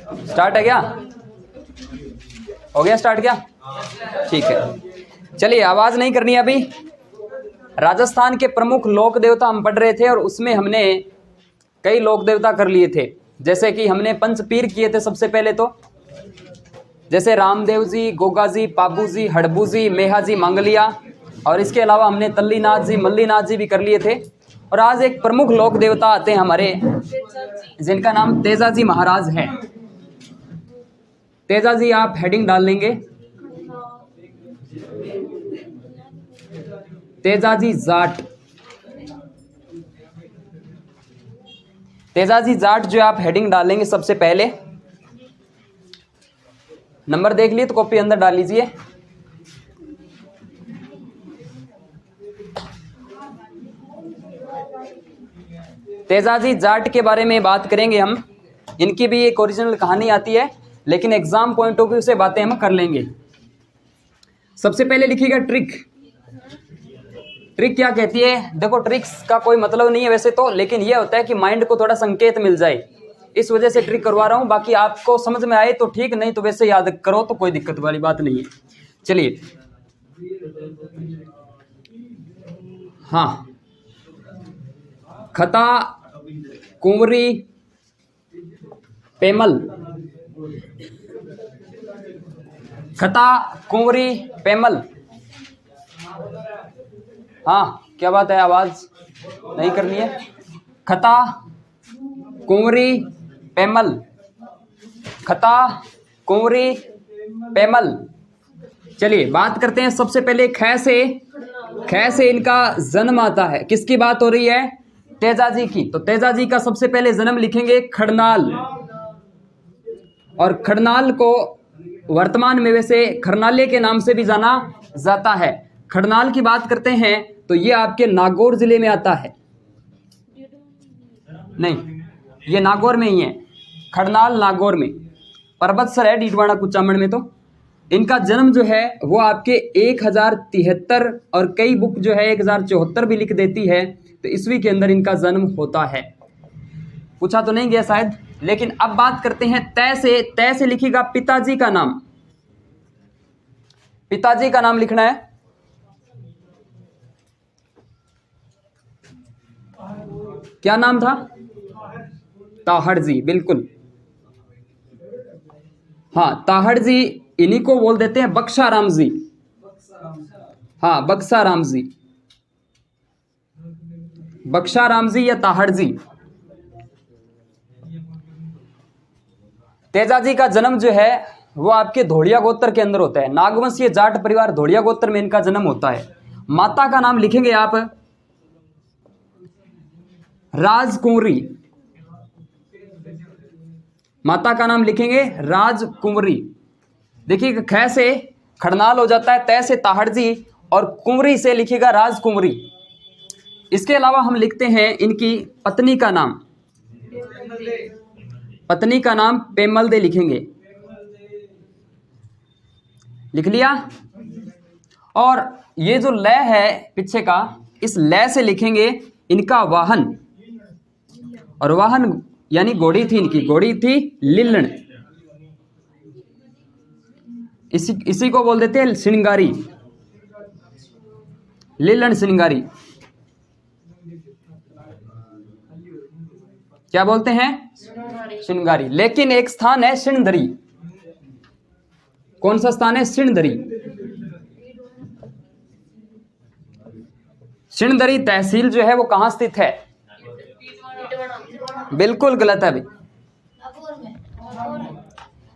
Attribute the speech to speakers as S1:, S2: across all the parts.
S1: Start है क्या? हो गया स्टार्ट क्या? ठीक है, चलिए आवाज नहीं करनी अभी। राजस्थान के प्रमुख लोक देवता हम पढ़ रहे थे और उसमें हमने कई लोक देवता कर लिए थे। जैसे कि हमने पंचपीर किए थे सबसे पहले, तो जैसे रामदेव जी, गोगा जी, पाबू जी, हड़बू जी, मेहा जी, मंगलिया, और इसके अलावा हमने तल्लीनाथ जी, मल्लीनाथ जी भी कर लिए थे। और आज एक प्रमुख लोक देवता आते हैं हमारे, जिनका नाम तेजा जी महाराज है। तेजा जी आप हेडिंग डाल लेंगे, तेजा जी जाट। तेजा जी जाट जो आप हेडिंग डालेंगे सबसे पहले, नंबर देख लिए तो कॉपी अंदर डाल लीजिए। तेजा जी जाट के बारे में बात करेंगे हम। इनकी भी एक ओरिजिनल कहानी आती है, लेकिन एग्जाम पॉइंट ऑफ व्यू से बातें हम कर लेंगे। सबसे पहले लिखिएगा ट्रिक। ट्रिक क्या कहती है? देखो, ट्रिक्स का कोई मतलब नहीं है वैसे तो, लेकिन यह होता है कि माइंड को थोड़ा संकेत मिल जाए, इस वजह से ट्रिक करवा रहा हूं। बाकी आपको समझ में आए तो ठीक, नहीं तो वैसे याद करो तो कोई दिक्कत वाली बात नहीं है। चलिए, हाँ, खता, कुंवरी, पेमल। खता, कुंवरी, पेमल। हाँ, क्या बात है, आवाज नहीं करनी है। खता, कुंवरी, पेमल। खता, कुंवरी, पेमल। चलिए बात करते हैं सबसे पहले ख से। ख से इनका जन्म आता है। किसकी बात हो रही है? तेजा जी की। तो तेजा जी का सबसे पहले जन्म लिखेंगे खड़नाल, और खड़नाल को वर्तमान में वैसे खरनाले के नाम से भी जाना जाता है। खड़नाल की बात करते हैं तो ये आपके नागौर जिले में आता है। नहीं, ये नागौर में ही है। खड़नाल नागौर में, परबतसर है डीडवाना कुचामन में। तो इनका जन्म जो है वो आपके 1073 और कई बुक जो है 1074 भी लिख देती है, तो ईस्वी के अंदर इनका जन्म होता है। पूछा तो नहीं गया शायद। लेकिन अब बात करते हैं तय से। तय से लिखिएगा पिताजी का नाम। पिताजी का नाम लिखना है। क्या नाम था? ताहड़ जी, बिल्कुल। हाँ, ताहड़ जी, इन्हीं को बोल देते हैं बक्साराम जी। हाँ, बक्साराम जी, बक्साराम जी या ताहड़ जी। तेजा जी का जन्म जो है वो आपके धोड़िया गोत्र के अंदर होता है। नागवंशीय जाट परिवार धोड़िया गोत्र में इनका जन्म होता है। माता का नाम लिखेंगे आप राजकुंवरी। माता का नाम लिखेंगे राजकुंवरी। देखिए, ख से खड़नाल हो जाता है, तय से ताहड़ जी, और कुंवरी से लिखिएगा राजकुंवरी। इसके अलावा हम लिखते हैं इनकी पत्नी का नाम। पत्नी का नाम पेमल दे लिखेंगे। लिख लिया? और ये जो लय है पीछे का, इस लय से लिखेंगे इनका वाहन। और वाहन यानी घोड़ी थी, इनकी घोड़ी थी लिल्लण। इसी को बोल देते हैं श्रृंगारी, लिल्लण श्रृंगारी। क्या बोलते हैं? श्रृंगारी। लेकिन एक स्थान है सिणधरी। कौन सा स्थान है? सिणधरी। सिणधरी तहसील जो है वो कहां स्थित है? बिल्कुल गलत है भाई।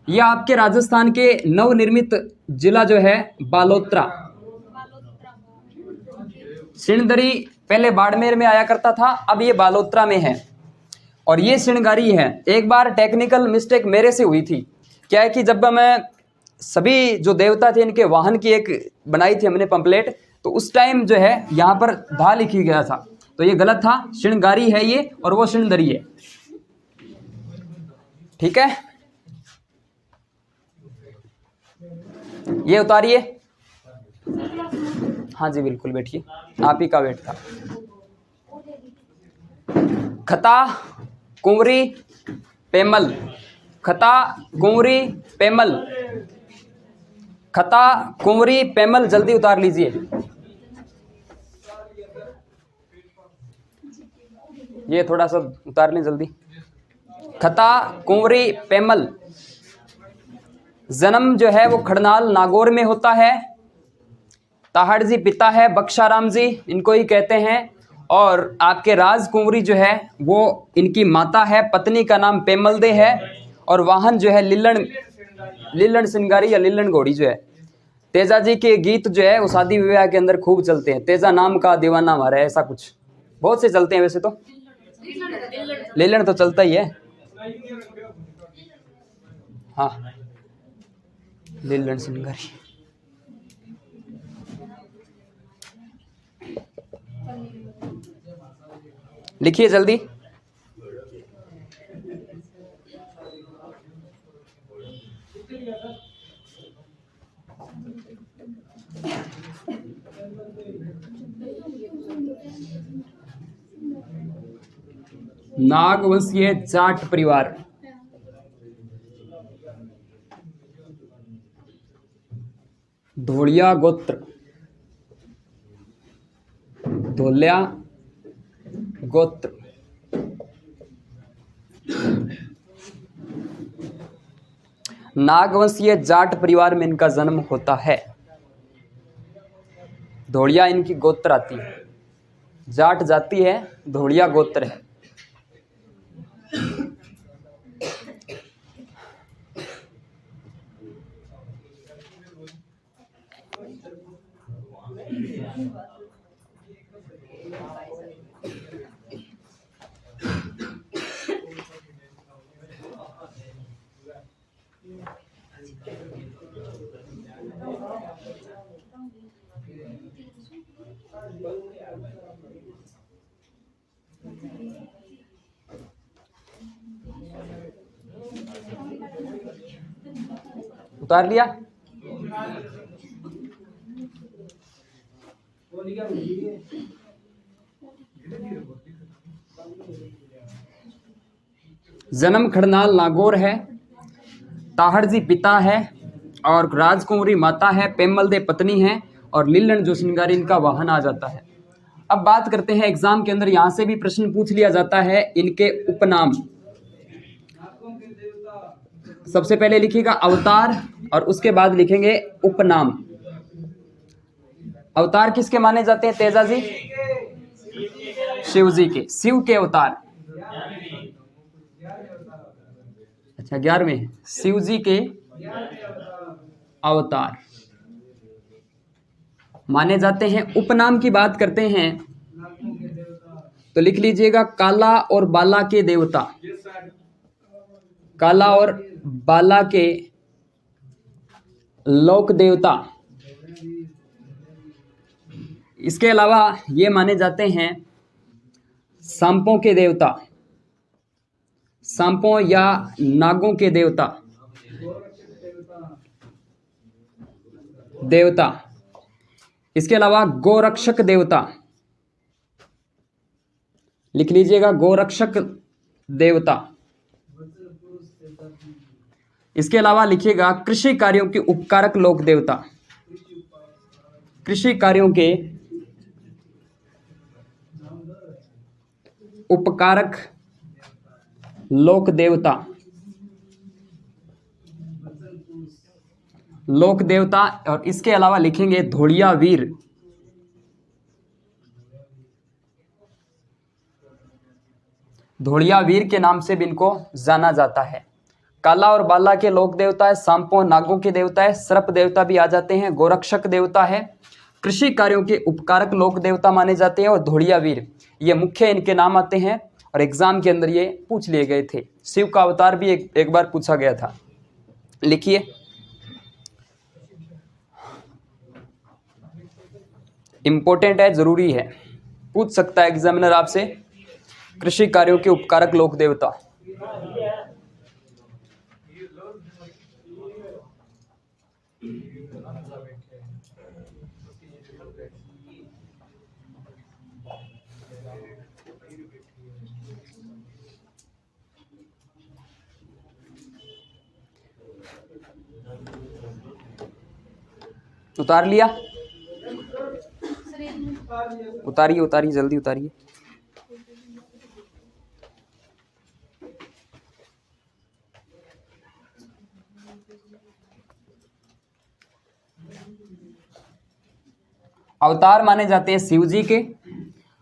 S1: यह आपके राजस्थान के नवनिर्मित जिला जो है बालोतरा। सिणधरी पहले बाड़मेर में आया करता था, अब ये बालोतरा में है। और ये श्रृंगारी है। एक बार टेक्निकल मिस्टेक मेरे से हुई थी। क्या है कि जब मैं सभी जो देवता थे इनके वाहन की एक बनाई थी हमने पंपलेट, तो उस टाइम जो है यहाँ पर धा लिखी गया था, तो ये गलत था। श्रृंगारी है ये और वो सिणधरी है। ठीक है, ये उतारिए। हाँ जी बिल्कुल, बैठिए, आप ही का वेट था। खता, कुंवरी, पेमल। खता कुंवरी पेमल, खता कुंवरी पेमल, जल्दी उतार लीजिए। ये थोड़ा सा उतार लें जल्दी। खता कुंवरी पेमल। जन्म जो है वो खड़नाल नागौर में होता है। ताहड़ जी पिता है बख्शाराम जी, इनको ही कहते हैं। और आपके राज कुंवरी जो है वो इनकी माता है, पत्नी का नाम पेमल दे है। और वाहन जो है लिल्लण सिंगारी या लिल्लण घोड़ी जो है। तेजा जी के गीत जो है वो शादी विवाह के अंदर खूब चलते हैं। तेजा नाम का दीवाना हमारा है, ऐसा कुछ बहुत से चलते हैं। वैसे तो लिल्लण तो चलता ही है। हाँ, लिल्लण सिंगारी। लिखिए जल्दी। नागवंशीय जाट परिवार। धोलिया गोत्र, धोलिया गोत्र। नागवंशीय जाट परिवार में इनका जन्म होता है। धोलिया इनकी गोत्र आती है, जाट जाति है, धोलिया गोत्र है। उतार लिया। जन्म खड़नाल नागौर है। ताहड़ जी पिता है और राजकुंवरी माता है, पेमल दे पत्नी है और लिल्लण जो सिंगारी इनका वाहन आ जाता है। अब बात करते हैं एग्जाम के अंदर, यहां से भी प्रश्न पूछ लिया जाता है इनके उपनाम। सबसे पहले लिखिएगा अवतार और उसके बाद लिखेंगे उपनाम। अवतार किसके माने जाते हैं तेजा जी? शिव जी के, शिव के अवतार। अच्छा 11वें, शिव जी के अवतार माने जाते हैं। उपनाम की बात करते हैं तो लिख लीजिएगा काला और बाला के देवता, काला और बाला के लोक देवता। इसके अलावा ये माने जाते हैं सांपों के देवता, सांपों या नागों के देवता, देवता। इसके अलावा गोरक्षक देवता, लिख लीजिएगा गोरक्षक देवता। इसके अलावा लिखिएगा कृषि कार्यों के उपकारक लोक देवता, कृषि कार्यों के उपकारक लोक देवता, लोक देवता। और इसके अलावा लिखेंगे धोलिया वीर, धोलिया वीर के नाम से भी इनको जाना जाता है। काला और बाला के लोक देवता है, सांपों नागों के देवता है, सर्प देवता भी आ जाते हैं, गोरक्षक देवता है, कृषि कार्यों के उपकारक लोक देवता माने जाते हैं और धोलिया वीर, ये मुख्य इनके नाम आते हैं। और एग्जाम के अंदर ये पूछ लिए गए थे। शिव का अवतार भी एक बार पूछा गया था। लिखिए इंपॉर्टेंट है, जरूरी है, पूछ सकता है एग्जामिनर आपसे। कृषि कार्यों के उपकारक लोक देवता। उतार लिया? उतारिए उतारिए, जल्दी उतारिए। अवतार माने जाते हैं शिव जी के,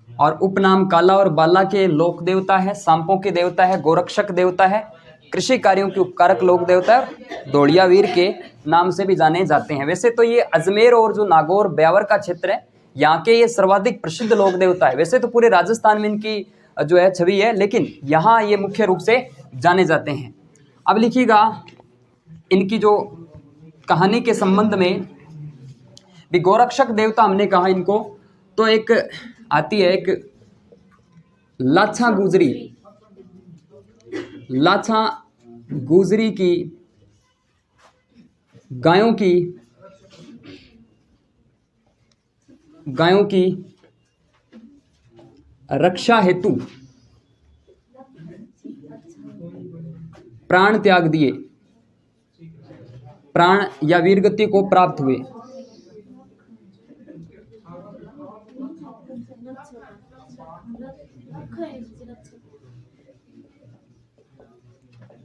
S1: और उपनाम काला और बाला के लोक देवता है, सांपों के देवता है, गोरक्षक देवता है, कृषि कार्यों के उपकारक लोक देवता है, दौड़िया वीर के नाम से भी जाने जाते हैं। वैसे तो ये अजमेर और जो नागौर ब्यावर का क्षेत्र है, यहाँ के ये सर्वाधिक प्रसिद्ध लोक देवता है। वैसे तो पूरे राजस्थान में इनकी जो है छवि है, लेकिन यहाँ ये मुख्य रूप से जाने जाते हैं। अब लिखिएगा इनकी जो कहानी के संबंध में भी। गोरक्षक देवता हमने कहा इनको, तो एक आती है एक लाछा गुजरी, लाछा गुजरी की गायों की रक्षा हेतु प्राण त्याग दिए, प्राण या वीरगति को प्राप्त हुए।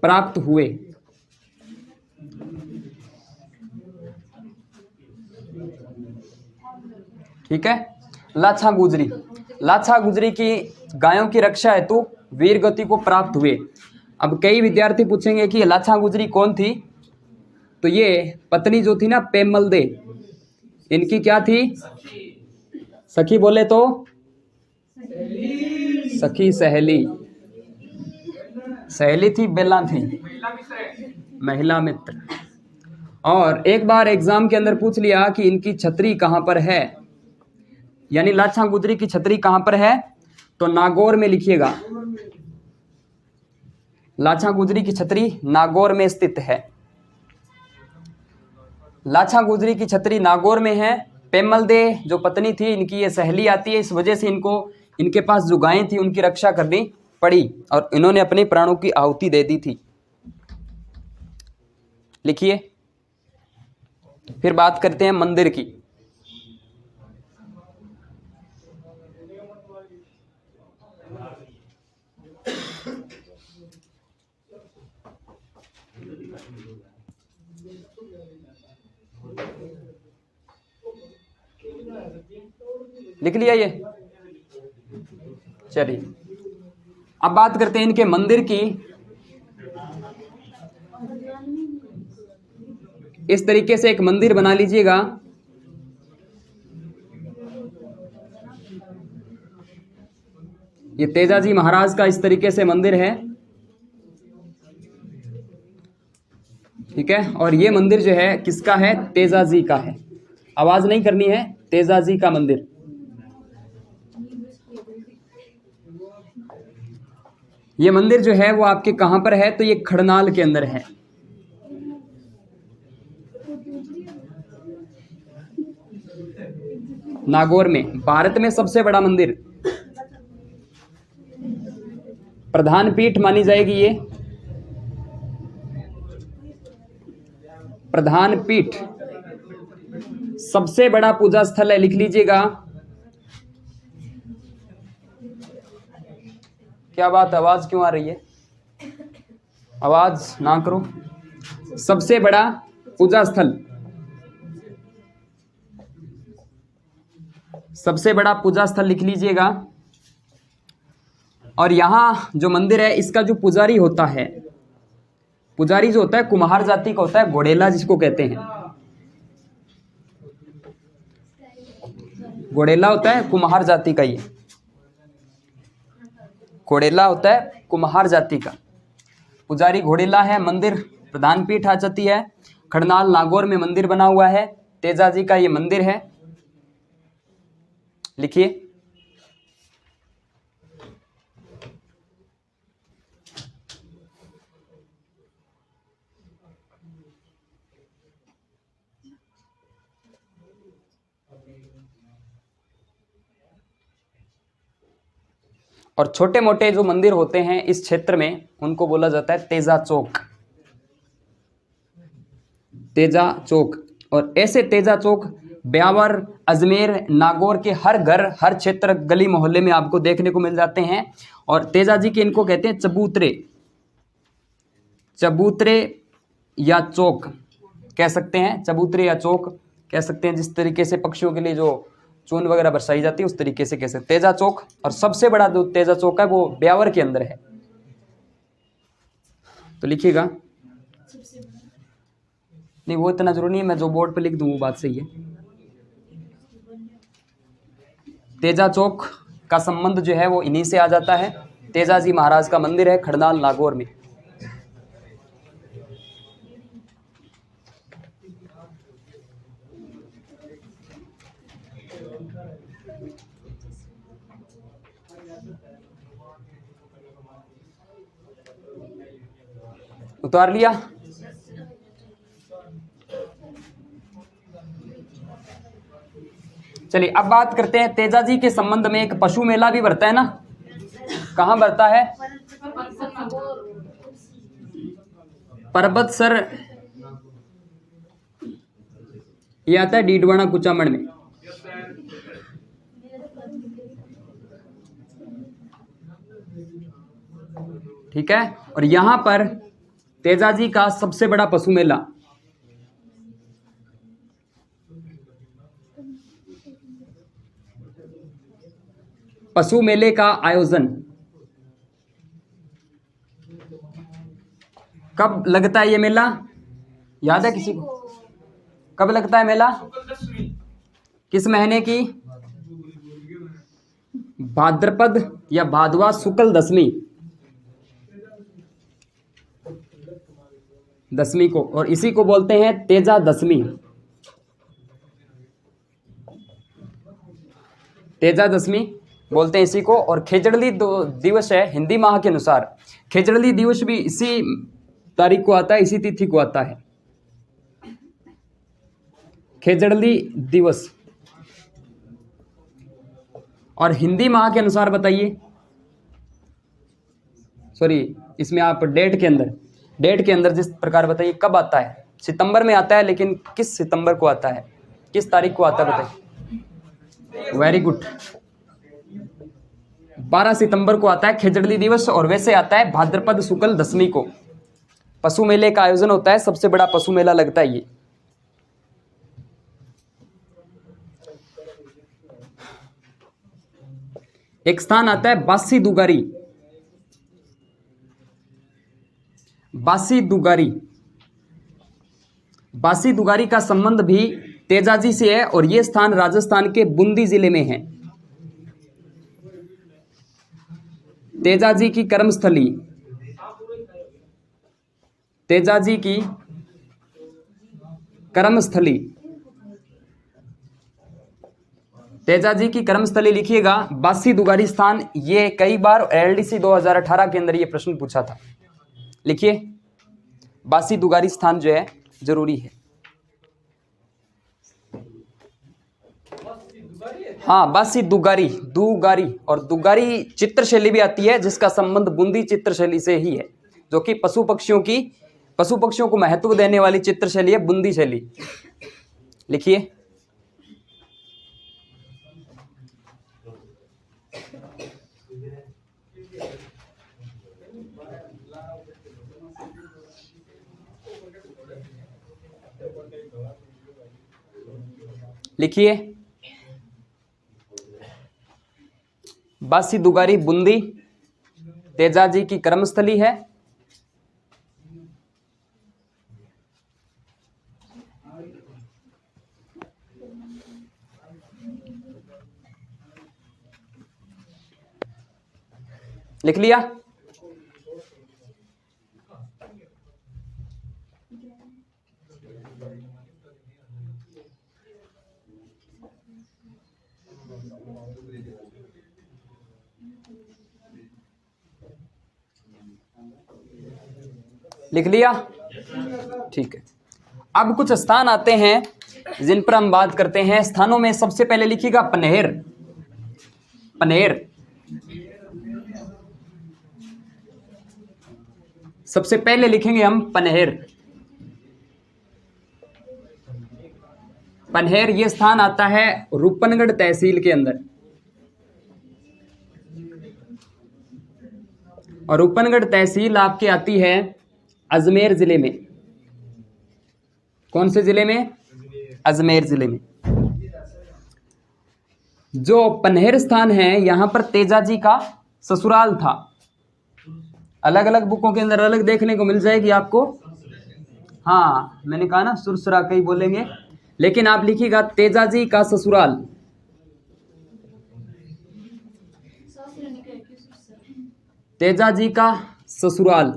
S1: प्राप्त हुए। ठीक है। लाछा गुजरी, लाछा गुजरी की गायों की रक्षा हेतु वीर गति को प्राप्त हुए। अब कई विद्यार्थी पूछेंगे कि लाछा गुजरी कौन थी, तो ये पत्नी जो थी ना पेमल दे, इनकी क्या थी? सखी बोले तो सखी, सहेली, सहेली थी, बेला थी, महिला मित्र। और एक बार एग्जाम के अंदर पूछ लिया कि इनकी छतरी कहां पर है, यानी लाछा गुजरी की छतरी कहां पर है, तो नागौर में लिखिएगा। लाछा गुजरी की छतरी नागौर में स्थित है। लाछा गुजरी की छतरी नागौर में है। पेमल दे जो पत्नी थी इनकी, ये सहेली आती है, इस वजह से इनको इनके पास जो गायें थी उनकी रक्षा करनी पड़ी और इन्होंने अपने प्राणों की आहुति दे दी थी। लिखिए। फिर बात करते हैं मंदिर की। लिख लिया ये? चलिए अब बात करते हैं इनके मंदिर की। इस तरीके से एक मंदिर बना लीजिएगा। ये तेजाजी महाराज का इस तरीके से मंदिर है, ठीक है। और ये मंदिर जो है किसका है? तेजाजी का है। आवाज नहीं करनी है, तेजाजी का मंदिर। ये मंदिर जो है वो आपके कहां पर है, तो ये खड़नाल के अंदर है। नागौर में, भारत में सबसे बड़ा मंदिर, प्रधान पीठ मानी जाएगी ये, प्रधान पीठ, सबसे बड़ा पूजा स्थल है। लिख लीजिएगा। क्या बात, आवाज क्यों आ रही है? आवाज ना करो। सबसे बड़ा पूजा स्थल, सबसे बड़ा पूजा स्थल लिख लीजिएगा। और यहां जो मंदिर है इसका जो पुजारी होता है, पुजारी जो होता है कुम्हार जाति का होता है, घोड़ेला जिसको कहते हैं। घोड़ेला होता है कुम्हार जाति का, ये घोड़ेला होता है कुम्हार जाति का। पुजारी घोड़ेला है। मंदिर प्रधान पीठ आ जाती है। खड़नाल नागौर में मंदिर बना हुआ है, तेजाजी का ये मंदिर है। लिखिए। और छोटे मोटे जो मंदिर होते हैं इस क्षेत्र में उनको बोला जाता है तेजा चौक। तेजा चौक। और ऐसे तेजा चौक ब्यावर, अजमेर, नागौर के हर घर, हर क्षेत्र, गली मोहल्ले में आपको देखने को मिल जाते हैं। और तेजा जी के इनको कहते हैं चबूतरे, चबूतरे या चौक कह सकते हैं, चबूतरे या चौक कह सकते हैं। जिस तरीके से पक्षियों के लिए जो चून वगैरह बरसाई जाती है उस तरीके से कह सकते हैं तेजा चौक। और सबसे बड़ा जो तेजा चौक है वो ब्यावर के अंदर है, तो लिखिएगा। नहीं वो इतना जरूरी नहीं है, मैं जो बोर्ड पे लिख दूं वो बात सही है। तेजा चौक का संबंध जो है वो इन्हीं से आ जाता है। तेजा जी महाराज का मंदिर है खड़नाल नागौर में। उतार लिया। चलिए अब बात करते हैं तेजा जी के संबंध में। एक पशु मेला भी भरता है ना, कहां भरता है? पर्वतसर, ये आता है डीडवाना कुचामण में। ठीक है, और यहां पर तेजा जी का सबसे बड़ा पशु मेला, पशु मेले का आयोजन कब लगता है? ये मेला याद है किसी को? कब लगता है मेला? किस महीने की? भाद्रपद या भादवा शुक्ल दशमी, दशमी को, और इसी को बोलते हैं तेजा दशमी। तेजा दशमी बोलते हैं इसी को। और खेजड़ली दिवस है हिंदी माह के अनुसार, खेजड़ली दिवस भी इसी तारीख को आता है, इसी तिथि को आता है खेजड़ली दिवस। और हिंदी माह के अनुसार बताइए, सॉरी इसमें आप डेट के अंदर जिस प्रकार बताइए कब आता है? सितंबर में आता है, लेकिन किस सितंबर को आता है, किस तारीख को आता है बताइए? वेरी गुड, 12 सितंबर को आता है खेजड़ली दिवस। और वैसे आता है भाद्रपद शुक्ल दशमी को। पशु मेले का आयोजन होता है, सबसे बड़ा पशु मेला लगता है ये। एक स्थान आता है बासी दुगारी, बासी दुगारी। बासी दुगारी का संबंध भी तेजाजी से है, और यह स्थान राजस्थान के बूंदी जिले में है। तेजाजी की कर्मस्थली, तेजाजी की कर्मस्थली, तेजाजी की कर्मस्थली लिखिएगा बासी दुगारी स्थान। ये कई बार एलडीसी 2018 के अंदर ये प्रश्न पूछा था, लिखिए बासी दुगारी स्थान जो है जरूरी है। हाँ बासी दुगारी, दुगारी, और दुगारी चित्रशैली भी आती है जिसका संबंध बूंदी चित्रशैली से ही है, जो कि पशु पक्षियों को महत्व देने वाली चित्रशैली है बूंदी शैली। लिखिए लिखिए बासी दुगारी बूंदी तेजाजी की कर्मस्थली है। लिख लिया? लिख लिया? ठीक है। अब कुछ स्थान आते हैं जिन पर हम बात करते हैं। स्थानों में सबसे पहले लिखिएगा पनहेर, पनहेर। सबसे पहले लिखेंगे हम पनहेर। पनहेर ये स्थान आता है रूपनगढ़ तहसील के अंदर, और रूपनगढ़ तहसील आपकी आती है अजमेर जिले में। कौन से जिले में? अजमेर जिले में। जो पनहेर स्थान है यहाँ पर तेजाजी का ससुराल था। अलग अलग बुकों के अंदर अलग देखने को मिल जाएगी आपको। हाँ मैंने कहा ना सुरसुरा कई बोलेंगे, लेकिन आप लिखिएगा तेजाजी का ससुराल। तेजाजी का ससुराल।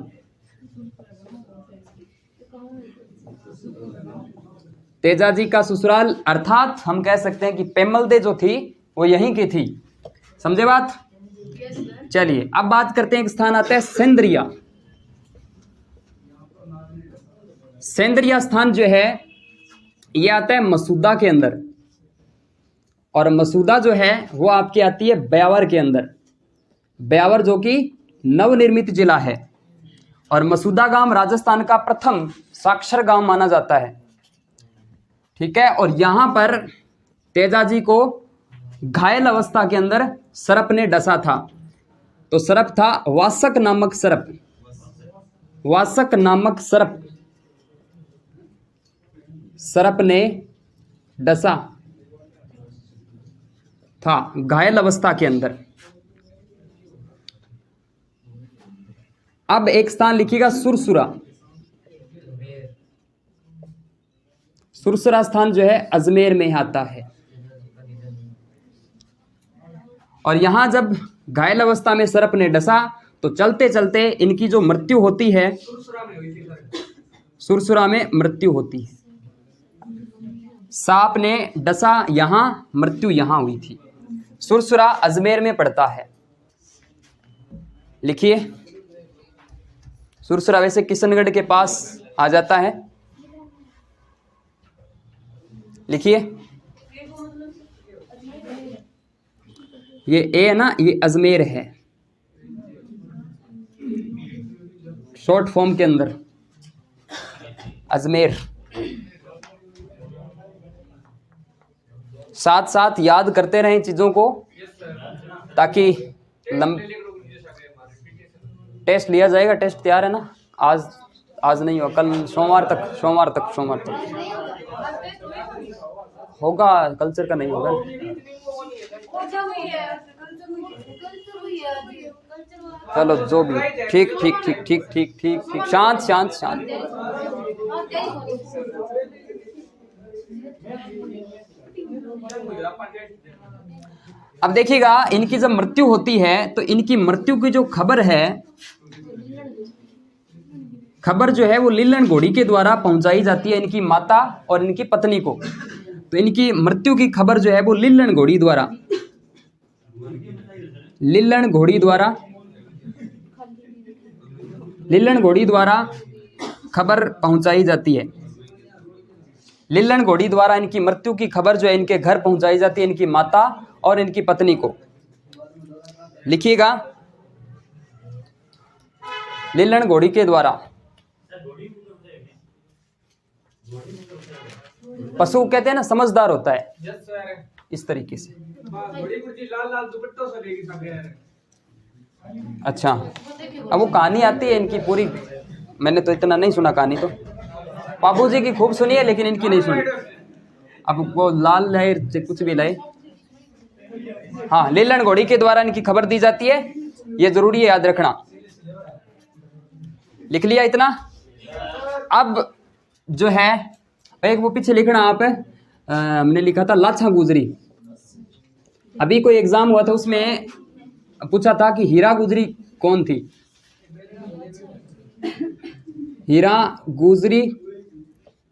S1: तेजाजी का ससुराल अर्थात हम कह सकते हैं कि पेमलदे जो थी वो यहीं की थी। समझे बात? चलिए अब बात करते हैं, एक स्थान आता है सेंद्रिया। सेंद्रिया स्थान जो है ये आता है मसूदा के अंदर, और मसूदा जो है वो आपकी आती है ब्यावर के अंदर। ब्यावर जो कि नवनिर्मित जिला है, और मसूदा गांव राजस्थान का प्रथम साक्षर गांव माना जाता है। ठीक है, और यहां पर तेजाजी को घायल अवस्था के अंदर सर्प ने डसा था। तो सर्प था वासक नामक सर्प। वासक नामक सर्प, सर्प ने डसा था घायल अवस्था के अंदर। अब एक स्थान लिखिएगा सुरसुरा। सुरसुरा स्थान जो है अजमेर में आता है, और यहां जब घायल अवस्था में सर्प ने डसा तो चलते चलते इनकी जो मृत्यु होती है, सुरसुरा में मृत्यु होती है। सांप ने डसा यहां, मृत्यु यहां हुई थी। सुरसुरा अजमेर में पड़ता है। लिखिए, सुरसुरा वैसे किशनगढ़ के पास आ जाता है। लिखिए, ये ए है ना, ये अजमेर है शॉर्ट फॉर्म के अंदर, अजमेर। साथ साथ याद करते रहें चीजों को, ताकि टेस्ट लिया जाएगा। टेस्ट तैयार है ना? आज नहीं होगा, कल सोमवार तक होगा। कल्चर का नहीं होगा। चलो जो भी, ठीक ठीक ठीक ठीक ठीक ठीक ठीक, शांत शांत शांत। अब देखिएगा, इनकी जब मृत्यु होती है तो इनकी मृत्यु की जो खबर है, खबर जो है वो लीलन घोड़ी के द्वारा पहुंचाई जाती है इनकी माता और इनकी पत्नी को। तो इनकी मृत्यु की खबर जो है वो लीलन घोड़ी द्वारा खबर पहुंचाई जाती है। लीलन घोड़ी द्वारा इनकी मृत्यु की खबर जो है इनके घर पहुंचाई जाती है, इनकी माता और इनकी पत्नी को। लिखिएगा, लीलन घोड़ी के द्वारा। पशु कहते हैं ना समझदार होता है, इस तरीके से। अच्छा, अब वो कहानी आती है इनकी पूरी, मैंने तो इतना नहीं सुना कहानी, तो बाबूजी की खूब सुनी है लेकिन इनकी नहीं सुनी। अब वो लाल लहर से कुछ भी लाए। हाँ, लीलन घोड़ी के द्वारा इनकी खबर दी जाती है, ये जरूरी है याद रखना। लिख लिया इतना? अब जो है एक वो पीछे लिखना आप, हमने लिखा था लाछा गुजरी। अभी कोई एग्जाम हुआ था, उसमें पूछा था कि हीरा गुजरी कौन थी। हीरा गुजरी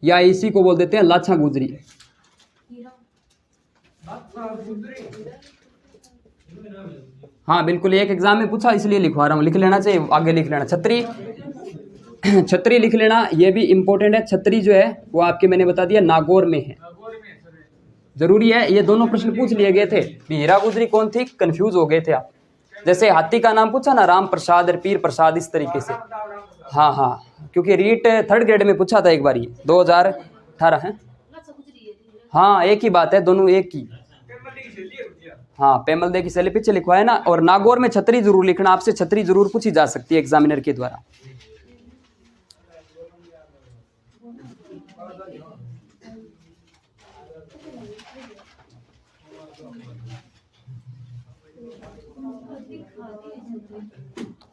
S1: या इसी को बोल देते हैं लाछा गुजरी। हाँ बिल्कुल, एक एग्जाम में पूछा इसलिए लिखवा रहा हूँ, लिख लेना चाहिए, आगे लिख लेना। छतरी लिख लेना, ये भी इंपॉर्टेंट है। छतरी जो है वो आपके मैंने बता दिया नागौर में है, जरूरी है। ये दोनों प्रश्न पूछ लिए गए थे, हीरा गुजरी कौन थी, कंफ्यूज हो गए थे आप। जैसे हाथी का नाम पूछा ना, राम प्रसाद और पीर प्रसाद, इस तरीके से। हाँ हाँ, क्योंकि रीट 3rd ग्रेड में पूछा था एक बार, ये 2018 है। हाँ एक ही बात है, दोनों एक ही। हाँ पेमल दे की सहेली पीछे लिखवाया ना। और नागौर में छतरी जरूर लिखना, आपसे छतरी जरूर पूछी जा सकती है एग्जामिनर के द्वारा।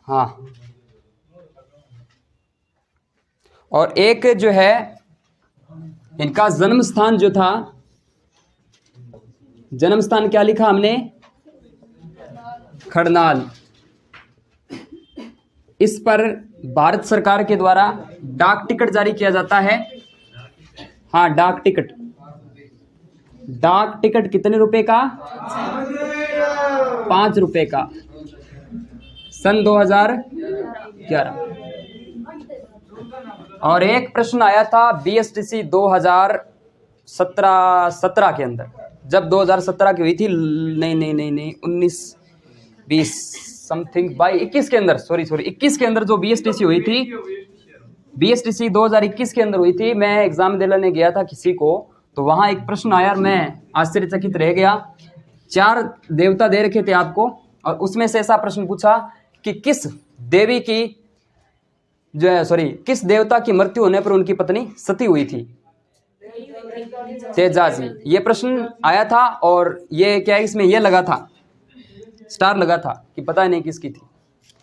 S1: हाँ और एक जो है इनका जन्म स्थान जो था, जन्म स्थान क्या लिखा हमने, खड़नाल। इस पर भारत सरकार के द्वारा डाक टिकट जारी किया जाता है। हाँ डाक टिकट, डाक टिकट कितने रुपए का, 5 रुपए का, सन 2011। और एक प्रश्न आया था बीएसटीसी 2017 के अंदर, जब 2017 की हुई थी, नहीं 19-20 समथिंग बाई 21 के अंदर, सॉरी 21 के अंदर जो बीएसटीसी हुई थी, बीएसटीसी 2021 के अंदर हुई थी। मैं एग्जाम दिलाने गया था किसी को, तो वहां एक प्रश्न आया, मैं आश्चर्यचकित रह गया। 4 देवता दे रखे थे आपको, और उसमें से ऐसा प्रश्न पूछा कि किस देवी की जो है, सॉरी किस देवता की मृत्यु होने पर उनकी पत्नी सती हुई थी, तेजाजी। ये प्रश्न आया था, और ये क्या है, इसमें ये लगा था, स्टार लगा था कि पता नहीं किसकी थी।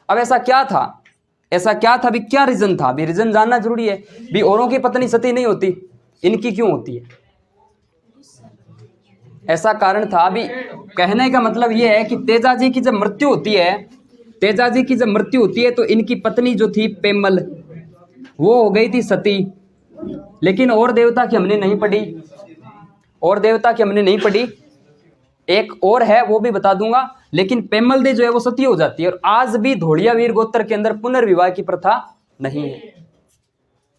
S1: अब ऐसा क्या था, ऐसा क्या था भी, क्या रीजन था भी, रीजन जानना जरूरी है भी। औरों की पत्नी सती नहीं होती, इनकी क्यों होती है, ऐसा कारण था भी। कहने का मतलब ये है कि तेजाजी की जब मृत्यु होती है, तेजाजी की जब मृत्यु होती है तो इनकी पत्नी जो थी पेमल, वो हो गई थी सती। लेकिन और देवता की हमने नहीं पढ़ी, और देवता की हमने नहीं पढ़ी। एक और है वो भी बता दूंगा, लेकिन पेमल दे जो है वो सती हो जाती है। और आज भी धोड़िया वीर गोत्र के अंदर पुनर्विवाह की प्रथा नहीं है,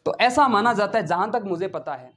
S1: तो ऐसा माना जाता है जहां तक मुझे पता है।